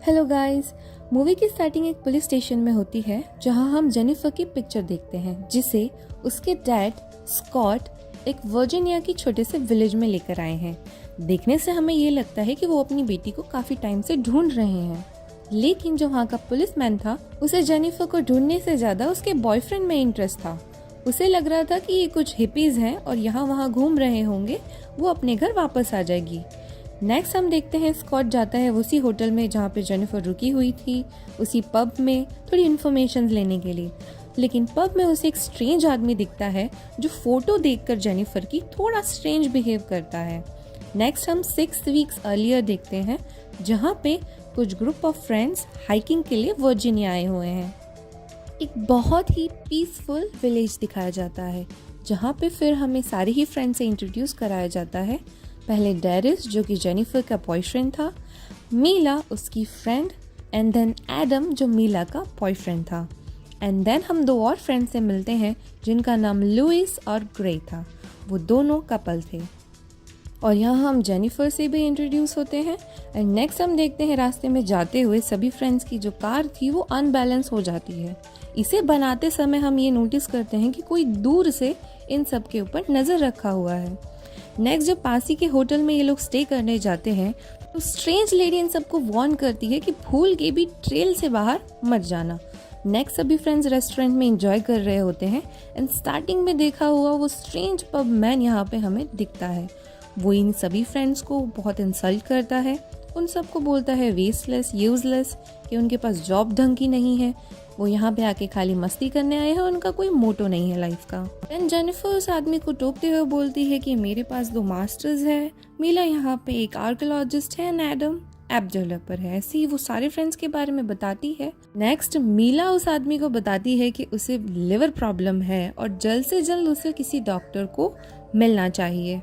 Hello guys, movie की starting एक police station में होती है जहां हम जेनिफर की पिक्चर देखते हैं जिसे उसके डैड स्कॉट एक वर्जीनिया की छोटे से विलेज में लेकर आए हैं। देखने से हमें ये लगता है कि वो अपनी बेटी को काफी टाइम से ढूंढ रहे हैं, लेकिन जो वहाँ का पुलिसमैन था उसे जेनिफर को ढूंढने से ज्यादा उसके बॉयफ्रेंड में इंटरेस्ट था। उसे लग रहा था कि ये कुछ हिपीज हैं और यहाँ वहाँ घूम रहे होंगे, वो अपने घर वापस आ जाएगी। नेक्स्ट हम देखते हैं स्कॉट जाता है उसी होटल में जहाँ पे जेनिफर रुकी हुई थी, उसी पब में थोड़ी इन्फॉर्मेशन लेने के लिए। लेकिन पब में उसे एक स्ट्रेंज आदमी दिखता है जो फोटो देखकर जेनिफर की थोड़ा स्ट्रेंज बिहेव करता है। नेक्स्ट हम 6 वीक्स अर्लियर देखते हैं जहाँ पे कुछ ग्रुप ऑफ फ्रेंड्स हाइकिंग के लिए वर्जीनिया आए हुए हैं। एक बहुत ही पीसफुल विलेज दिखाया जाता है जहाँ पे फिर हमें सारे ही फ्रेंड्स से इंट्रोड्यूस कराया जाता है। पहले डेरिस जो कि जेनिफर का बॉयफ्रेंड था, मीला उसकी फ्रेंड, एंड देन एडम जो मीला का बॉयफ्रेंड था। एंड देन हम 2 और फ्रेंड से मिलते हैं जिनका नाम लुइस और ग्रे था, वो दोनों कपल थे। और यहाँ हम जेनिफर से भी इंट्रोड्यूस होते हैं। एंड नेक्स्ट हम देखते हैं रास्ते में जाते हुए सभी फ्रेंड्स की जो कार थी वो अनबैलेंस हो जाती है। इसे बनाते समय हम ये नोटिस करते हैं कि कोई दूर से इन सब के ऊपर नज़र रखा हुआ है। नेक्स्ट जब पासी के होटल में ये लोग स्टे करने जाते हैं तो स्ट्रेंज लेडी इन सबको वार्न करती है कि भूल के भी ट्रेल से बाहर मत जाना। नेक्स्ट सभी फ्रेंड्स रेस्टोरेंट में एंजॉय कर रहे होते हैं एंड स्टार्टिंग में देखा हुआ वो स्ट्रेंज पब मैन यहाँ पे हमें दिखता है। वो इन सभी फ्रेंड्स को बहुत इंसल्ट करता है, उन सबको बोलता है वेस्टलेस, यूजलेस, कि उनके पास जॉब ढंग की नहीं है, वो यहाँ पे आके खाली मस्ती करने आए हैं, उनका कोई मोटो नहीं है लाइफ का। देन जेनिफर उस आदमी को टोकते हुए बोलती है कि मेरे पास 2 मास्टर्स है, मीला यहाँ पे एक आर्कियोलॉजिस्ट है, एंड एडम ऐप डेवलपर है। ऐसे ही वो सारे फ्रेंड्स के बारे में बताती है। नेक्स्ट मीला उस आदमी को बताती है कि उसे लिवर प्रॉब्लम है और जल्द से जल्द उसे किसी डॉक्टर को मिलना चाहिए।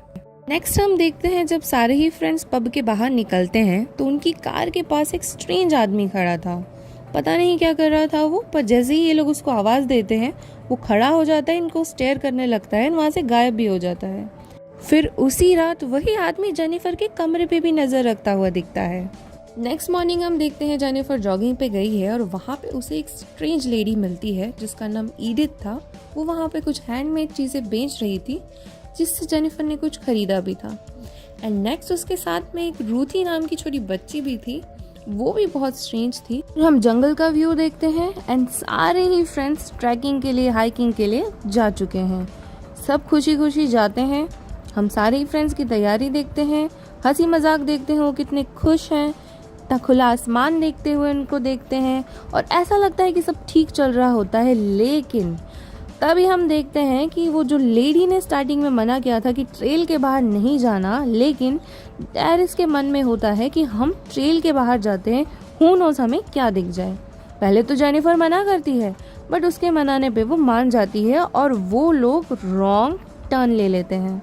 नेक्स्ट हम देखते हैं जब सारे ही फ्रेंड्स पब के बाहर निकलते हैं तो उनकी कार के पास एक स्ट्रेंज आदमी खड़ा था। पता नहीं क्या कर रहा था वो, पर जैसे ही ये लोग उसको आवाज़ देते हैं वो खड़ा हो जाता है, इनको स्टेयर करने लगता है, वहाँ से गायब भी हो जाता है। फिर उसी रात वही आदमी जेनिफर के कमरे पे भी नज़र रखता हुआ दिखता है। नेक्स्ट मॉर्निंग हम देखते हैं जेनिफर जॉगिंग पे गई है और वहाँ पे उसे एक स्ट्रेंज लेडी मिलती है जिसका नाम ईडिथ था। वो वहाँ पे कुछ हैंडमेड चीज़ें बेच रही थी जिससे जेनिफर ने कुछ खरीदा भी था। एंड नेक्स्ट उसके साथ में एक रूथी नाम की छोटी बच्ची भी थी, वो भी बहुत स्ट्रेंज थी। हम जंगल का व्यू देखते हैं एंड सारे ही फ्रेंड्स ट्रैकिंग के लिए, हाइकिंग के लिए जा चुके हैं। सब खुशी खुशी जाते हैं। हम सारे ही फ्रेंड्स की तैयारी देखते हैं, हंसी मजाक देखते हैं, वो कितने खुश हैं, इतना खुला आसमान देखते हुए उनको देखते हैं और ऐसा लगता है कि सब ठीक चल रहा होता है। लेकिन तभी हम देखते हैं कि वो जो लेडी ने स्टार्टिंग में मना किया था कि ट्रेल के बाहर नहीं जाना, लेकिन डेरिस के मन में होता है कि हम ट्रेल के बाहर जाते हैं, हू नोस हमें क्या दिख जाए। पहले तो जेनिफर मना करती है बट उसके मनाने पे वो मान जाती है और वो लोग रॉन्ग टर्न ले लेते हैं।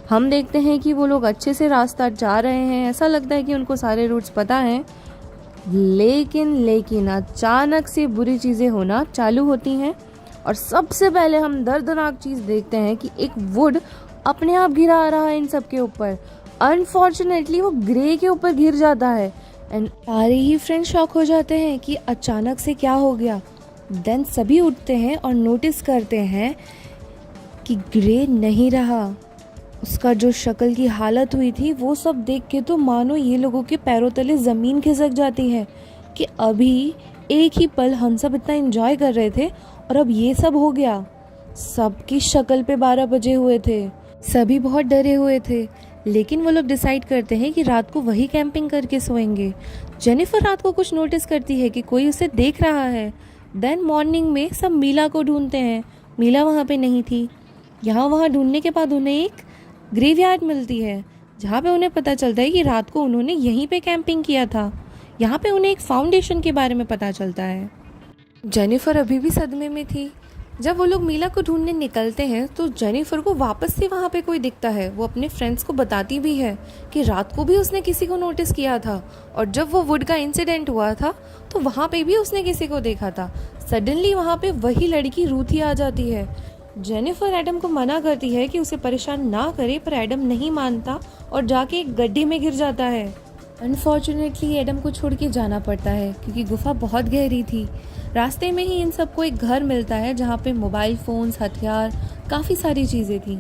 हम देखते हैं कि वो लोग अच्छे से रास्ता जा रहे हैं, ऐसा लगता है कि उनको सारे रूट्स पता हैं। लेकिन अचानक से बुरी चीज़ें होना चालू होती हैं और सबसे पहले हम दर्दनाक चीज़ देखते हैं कि एक वुड अपने आप गिरा आ रहा है इन सब के ऊपर। अनफॉर्चुनेटली वो ग्रे के ऊपर गिर जाता है एंड सारे ही फ्रेंड्स शॉक हो जाते हैं कि अचानक से क्या हो गया। देन सभी उठते हैं और नोटिस करते हैं कि ग्रे नहीं रहा। उसका जो शक्ल की हालत हुई थी वो सब देख के तो मानो ये लोगों के पैरों तले ज़मीन खिसक जाती है कि अभी एक ही पल हम सब इतना एंजॉय कर रहे थे और अब ये सब हो गया। सबकी शक्ल पे 12 बजे हुए थे, सभी बहुत डरे हुए थे, लेकिन वो लोग डिसाइड करते हैं कि रात को वही कैंपिंग करके सोएंगे। जेनिफर रात को कुछ नोटिस करती है कि कोई उसे देख रहा है। देन मॉर्निंग में सब मीला को ढूंढते हैं, मीला वहाँ पे नहीं थी। वहाँ ढूंढने के बाद उन्हें एक ग्रेवयार्ड मिलती है जहाँ पे उन्हें पता चलता है कि रात को उन्होंने यहीं पे कैंपिंग किया था। यहाँ पे उन्हें एक फाउंडेशन के बारे में पता चलता है। जेनिफर अभी भी सदमे में थी। जब वो लोग मीला को ढूंढने निकलते हैं तो जेनिफर को वापस से वहाँ पे कोई दिखता है। वो अपने फ्रेंड्स को बताती भी है कि रात को भी उसने किसी को नोटिस किया था और जब वो वुड का इंसिडेंट हुआ था तो वहाँ पे भी उसने किसी को देखा था। सडनली वहाँ पे वही लड़की रूथी आ जाती है। जेनिफर एडम को मना करती है कि उसे परेशान ना करे, पर एडम नहीं मानता और जाके एक गड्ढे में गिर जाता है। अनफॉर्चुनेटली एडम को छोड़ के जाना पड़ता है क्योंकि गुफा बहुत गहरी थी। रास्ते में ही इन सबको एक घर मिलता है जहाँ पे मोबाइल फोन्स, हथियार, काफ़ी सारी चीज़ें थी।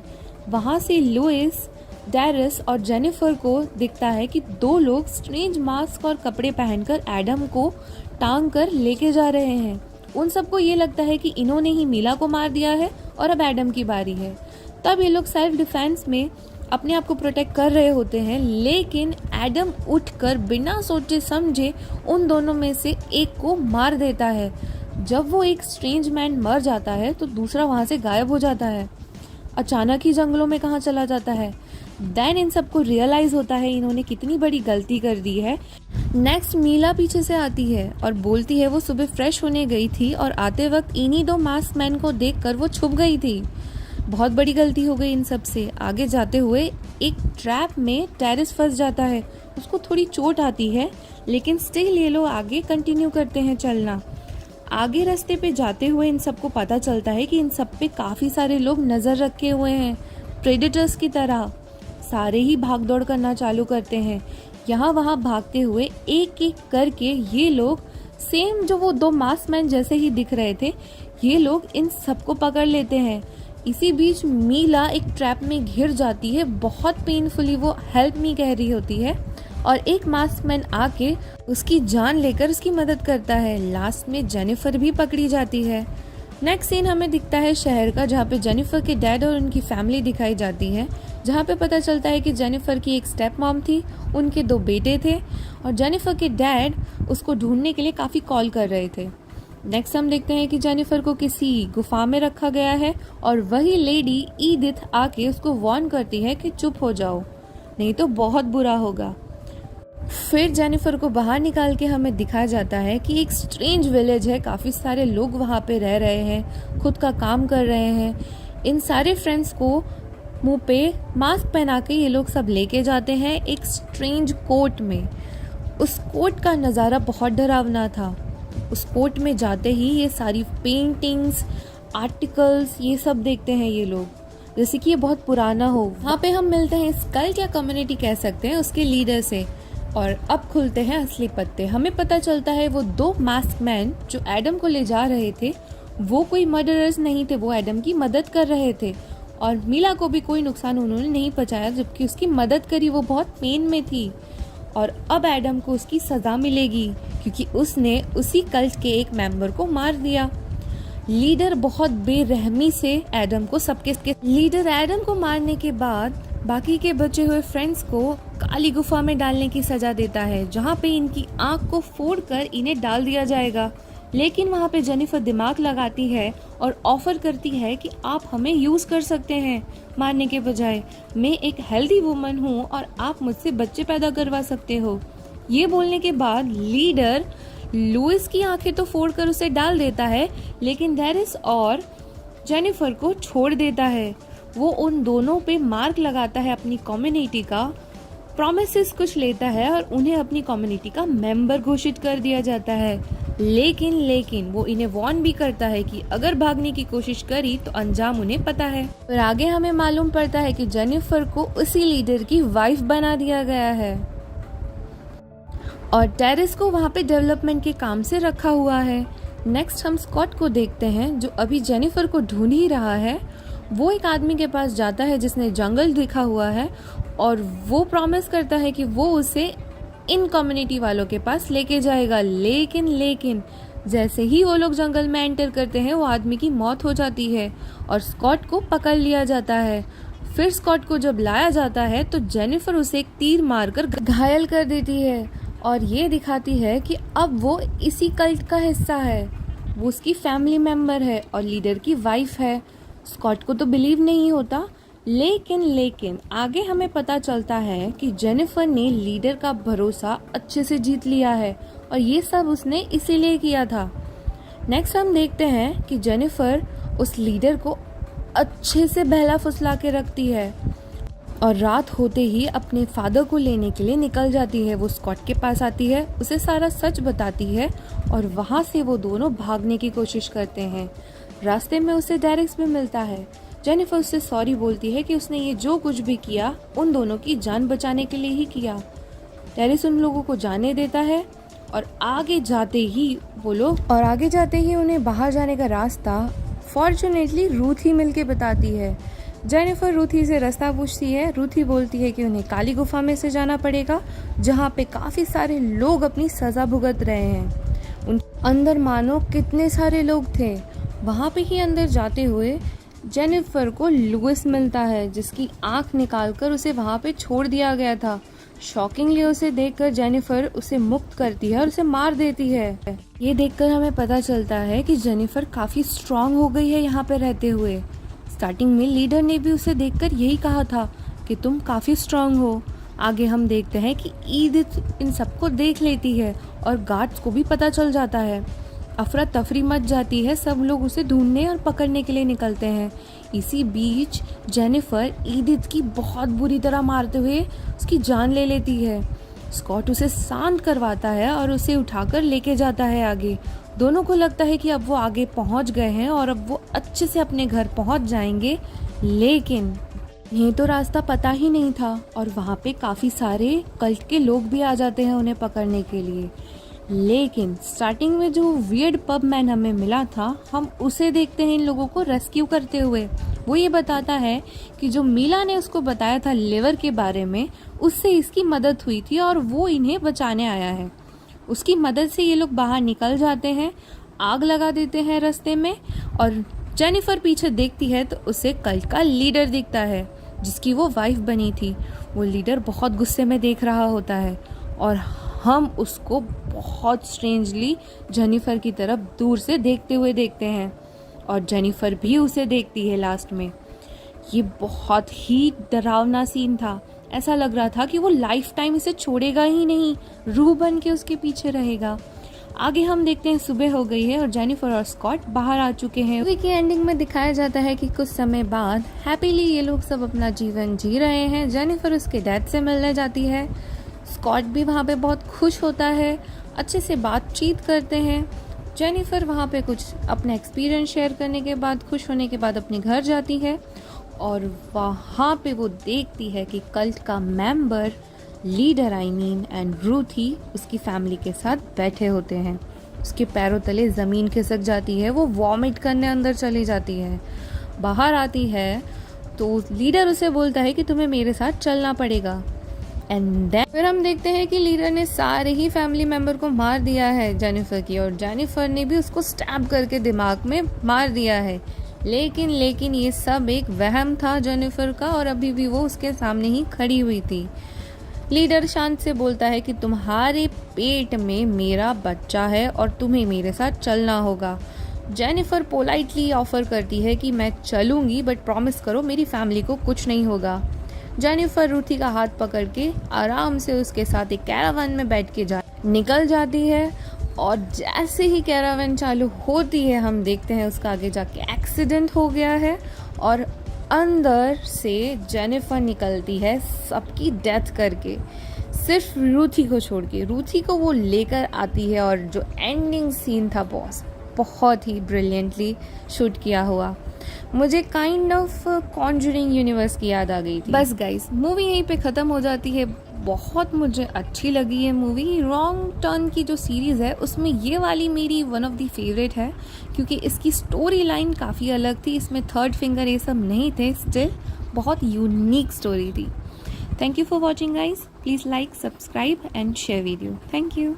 वहाँ से लुइस, डैरिस और जेनिफर को दिखता है कि दो लोग स्ट्रेंज मास्क और कपड़े पहनकर एडम को टांग कर लेके जा रहे हैं। उन सबको ये लगता है कि इन्होंने ही मीला को मार दिया है और अब एडम की बारी है। तब ये लोग सेल्फ डिफेंस में अपने आप को प्रोटेक्ट कर रहे होते हैं, लेकिन एडम उठकर बिना सोचे समझे उन दोनों में से एक को मार देता है। जब वो एक स्ट्रेंज मैन मर जाता है तो दूसरा वहाँ से गायब हो जाता है, अचानक ही जंगलों में कहाँ चला जाता है। देन इन सबको रियलाइज होता है इन्होंने कितनी बड़ी गलती कर दी है। नेक्स्ट मीला पीछे से आती है और बोलती है वो सुबह फ्रेश होने गई थी और आते वक्त इन्हीं दो मास्क मैन को देखकर वो छुप गई थी। बहुत बड़ी गलती हो गई इन सब से। आगे जाते हुए एक ट्रैप में टेरिस फंस जाता है, उसको थोड़ी चोट आती है, लेकिन स्टिल ये लोग आगे कंटिन्यू करते हैं चलना। आगे रास्ते पे जाते हुए इन सबको पता चलता है कि इन सब पे काफ़ी सारे लोग नज़र रखे हुए हैं, प्रेडेटर्स की तरह। सारे ही भाग दौड़ करना चालू करते हैं। यहाँ वहाँ भागते हुए एक एक करके ये लोग सेम जो वो दो मास्कमैन जैसे ही दिख रहे थे, ये लोग इन सबको पकड़ लेते हैं। इसी बीच मीला एक ट्रैप में घिर जाती है, बहुत पेनफुली वो हेल्प मी कह रही होती है और एक मास्कमैन आके उसकी जान लेकर उसकी मदद करता है। लास्ट में जेनिफर भी पकड़ी जाती है। नेक्स्ट सीन हमें दिखता है शहर का, जहाँ पे जेनिफर के डैड और उनकी फैमिली दिखाई जाती है, जहाँ पे पता चलता है कि जेनिफर की एक स्टेप मॉम थी, उनके दो बेटे थे और जेनिफर के डैड उसको ढूंढने के लिए काफ़ी कॉल कर रहे थे। नेक्स्ट हम देखते हैं कि जेनिफर को किसी गुफा में रखा गया है और वही लेडी ईदिथ आके उसको वार्न करती है कि चुप हो जाओ, नहीं तो बहुत बुरा होगा। फिर जेनिफर को बाहर निकाल के हमें दिखाया जाता है कि एक स्ट्रेंज विलेज है, काफ़ी सारे लोग वहाँ पे रह रहे हैं, खुद का काम कर रहे हैं। इन सारे फ्रेंड्स को मुंह पे मास्क पहना के ये लोग सब लेके जाते हैं एक स्ट्रेंज कोर्ट में। उस कोर्ट का नज़ारा बहुत डरावना था। उस कोर्ट में जाते ही ये सारी पेंटिंग्स, आर्टिकल्स, ये सब देखते हैं ये लोग, जैसे कि ये बहुत पुराना हो। वहाँ पे हम मिलते हैं स्कल या कम्युनिटी कह सकते हैं उसके लीडर से, और अब खुलते हैं असली पत्ते। हमें पता चलता है वो दो मास्क मैन जो एडम को ले जा रहे थे वो कोई मर्डरर्स नहीं थे, वो एडम की मदद कर रहे थे और मीला को भी कोई नुकसान उन्होंने नहीं पहुंचाया, जबकि उसकी मदद करी, वो बहुत पेन में थी। और अब एडम को उसकी सज़ा मिलेगी क्योंकि उसने उसी कल्ट के एक मेंबर को मार दिया। लीडर बहुत बेरहमी से एडम को लीडर एडम को मारने के बाद बाकी के बचे हुए फ्रेंड्स को काली गुफा में डालने की सजा देता है, जहाँ पे इनकी आंख को फोड़कर इन्हें डाल दिया जाएगा। लेकिन वहाँ पे जेनिफर दिमाग लगाती है और ऑफर करती है कि आप हमें यूज़ कर सकते हैं मारने के बजाय, मैं एक हेल्दी वुमन हूँ और आप मुझसे बच्चे पैदा करवा सकते हो। ये बोलने के बाद लीडर लुइस की आंखें तो फोड़कर उसे डाल देता है, लेकिन डैरिस और जेनिफर को छोड़ देता है। वो उन दोनों पे मार्क लगाता है अपनी कम्युनिटी का, प्रॉमिसेस कुछ लेता है और उन्हें अपनी कम्युनिटी का मेंबर घोषित कर दिया जाता है। लेकिन वो इन्हें वार्न भी करता है कि अगर भागने की कोशिश करी तो अंजाम उन्हें पता है। पर आगे हमें मालूम पड़ता है कि जेनिफर को उसी लीडर की वाइफ बना दिया गया है और टेरिस को वहाँ पे डेवलपमेंट के काम से रखा हुआ है। नेक्स्ट हम स्कॉट को देखते हैं जो अभी जेनिफर को ढूंढ ही रहा है। वो एक आदमी के पास जाता है जिसने जंगल देखा हुआ है और वो प्रॉमिस करता है कि वो उसे इन कम्युनिटी वालों के पास लेके जाएगा। लेकिन जैसे ही वो लोग जंगल में एंटर करते हैं वो आदमी की मौत हो जाती है और स्कॉट को पकड़ लिया जाता है। फिर स्कॉट को जब लाया जाता है तो जेनिफर उसे एक तीर मारकर घायल कर देती है और ये दिखाती है कि अब वो इसी कल्ट का हिस्सा है, वो उसकी फैमिली मेंबर है और लीडर की वाइफ है। स्कॉट को तो बिलीव नहीं होता, लेकिन आगे हमें पता चलता है कि जेनिफर ने लीडर का भरोसा अच्छे से जीत लिया है और ये सब उसने इसीलिए किया था। नेक्स्ट हम देखते हैं कि जेनिफर उस लीडर को अच्छे से बहला फुसला के रखती है और रात होते ही अपने फादर को लेने के लिए निकल जाती है। वो स्कॉट के पास आती है, उसे सारा सच बताती है और वहाँ से वो दोनों भागने की कोशिश करते हैं। रास्ते में उसे डेरेक्स भी मिलता है। जेनिफर उससे सॉरी बोलती है कि उसने ये जो कुछ भी किया उन दोनों की जान बचाने के लिए ही किया। डेरेक्स उन लोगों को जाने देता है और आगे जाते ही उन्हें बाहर जाने का रास्ता फॉर्चुनेटली रूथी मिलके बताती है। जेनिफर रूथी से रास्ता पूछती है। रूथी बोलती है कि उन्हें काली गुफा में से जाना पड़ेगा, जहाँ पे काफी सारे लोग अपनी सजा भुगत रहे हैं। उन अंदर मानो कितने सारे लोग थे। वहाँ पे ही अंदर जाते हुए जेनिफर को लुइस मिलता है, जिसकी आंख निकालकर उसे वहाँ पे छोड़ दिया गया था। शॉकिंगली उसे देखकर जेनिफर उसे मुक्त करती है और उसे मार देती है। ये देखकर हमें पता चलता है कि जेनिफर काफी स्ट्रांग हो गई है यहाँ पे रहते हुए। स्टार्टिंग में लीडर ने भी उसे देखकर यही कहा था कि तुम काफी स्ट्रांग हो। आगे हम देखते हैं कि ईदित इन सबको देख लेती है और गार्ड्स को भी पता चल जाता है। अफरा तफरी मच जाती है, सब लोग उसे ढूंढने और पकड़ने के लिए निकलते हैं। इसी बीच जेनिफर ईदित की बहुत बुरी तरह मारते हुए उसकी जान ले लेती है। स्कॉट उसे शांत करवाता है और उसे उठाकर लेके जाता है आगे। दोनों को लगता है कि अब वो आगे पहुंच गए हैं और अब वो अच्छे से अपने घर पहुंच जाएंगे, लेकिन ये तो रास्ता पता ही नहीं था और वहाँ पे काफ़ी सारे कल्ट के लोग भी आ जाते हैं उन्हें पकड़ने के लिए। लेकिन स्टार्टिंग में जो वियर्ड पब मैन हमें मिला था, हम उसे देखते हैं इन लोगों को रेस्क्यू करते हुए। वो ये बताता है कि जो मीला ने उसको बताया था लिवर के बारे में, उससे इसकी मदद हुई थी और वो इन्हें बचाने आया है। उसकी मदद से ये लोग बाहर निकल जाते हैं, आग लगा देते हैं रास्ते में, और जेनिफर पीछे देखती है तो उसे कल्ट का लीडर दिखता है जिसकी वो वाइफ बनी थी। वो लीडर बहुत गुस्से में देख रहा होता है और हम उसको बहुत स्ट्रेंजली जेनिफर की तरफ दूर से देखते हुए देखते हैं और जेनिफर भी उसे देखती है लास्ट में। ये बहुत ही डरावना सीन था। ऐसा लग रहा था कि वो लाइफ टाइम इसे छोड़ेगा ही नहीं, रूह बन के उसके पीछे रहेगा। आगे हम देखते हैं सुबह हो गई है और जेनिफर और स्कॉट बाहर आ चुके हैं। मूवी की एंडिंग में दिखाया जाता है कि कुछ समय बाद हैप्पीली ये लोग सब अपना जीवन जी रहे हैं। जेनिफर उसके डैड से मिलने जाती है। स्कॉट भी वहाँ पे बहुत खुश होता है, अच्छे से बातचीत करते हैं। जेनिफर वहाँ पे कुछ अपना एक्सपीरियंस शेयर करने के बाद, खुश होने के बाद अपने घर जाती है और वहाँ पे वो देखती है कि कल्ट का मेंबर लीडर एंड रूथी उसकी फैमिली के साथ बैठे होते हैं। उसके पैरों तले ज़मीन खिसक जाती है, वो वॉमिट करने अंदर चली जाती है। बाहर आती है तो लीडर उसे बोलता है कि तुम्हें मेरे साथ चलना पड़ेगा। एंड देन फिर हम देखते हैं कि लीडर ने सारे ही फैमिली मेंबर को मार दिया है जेनिफर की, और जेनिफर ने भी उसको स्टैब करके दिमाग में मार दिया है। लेकिन ये सब एक वहम था जेनिफर का और अभी भी वो उसके सामने ही खड़ी हुई थी। लीडर शांत से बोलता है कि तुम्हारे पेट में मेरा बच्चा है और तुम्हें मेरे साथ चलना होगा। जेनिफर पोलाइटली ऑफर करती है कि मैं चलूंगी, बट प्रॉमिस करो मेरी फैमिली को कुछ नहीं होगा। जेनिफर रूथी का हाथ पकड़ के आराम से उसके साथ एक कैरावन में बैठ के निकल जाती है, और जैसे ही कैरावन चालू होती है हम देखते हैं उसका आगे जाके एक्सीडेंट हो गया है और अंदर से जेनिफर निकलती है सबकी डेथ करके, सिर्फ रूथी को छोड़ के। रूथी को वो लेकर आती है और जो एंडिंग सीन था बॉस बहुत ही ब्रिलियंटली शूट किया हुआ, मुझे काइंड ऑफ कॉन्जरिंग यूनिवर्स की याद आ गई थी। बस गाइस, मूवी यहीं पे ख़त्म हो जाती है। बहुत मुझे अच्छी लगी है मूवी। रॉन्ग टर्न की जो सीरीज़ है उसमें ये वाली मेरी वन ऑफ द फेवरेट है, क्योंकि इसकी स्टोरी लाइन काफ़ी अलग थी। इसमें थर्ड फिंगर ये सब नहीं थे, स्टिल बहुत यूनिक स्टोरी थी। Thank you for watching guys. Please like, subscribe and share video. Thank you.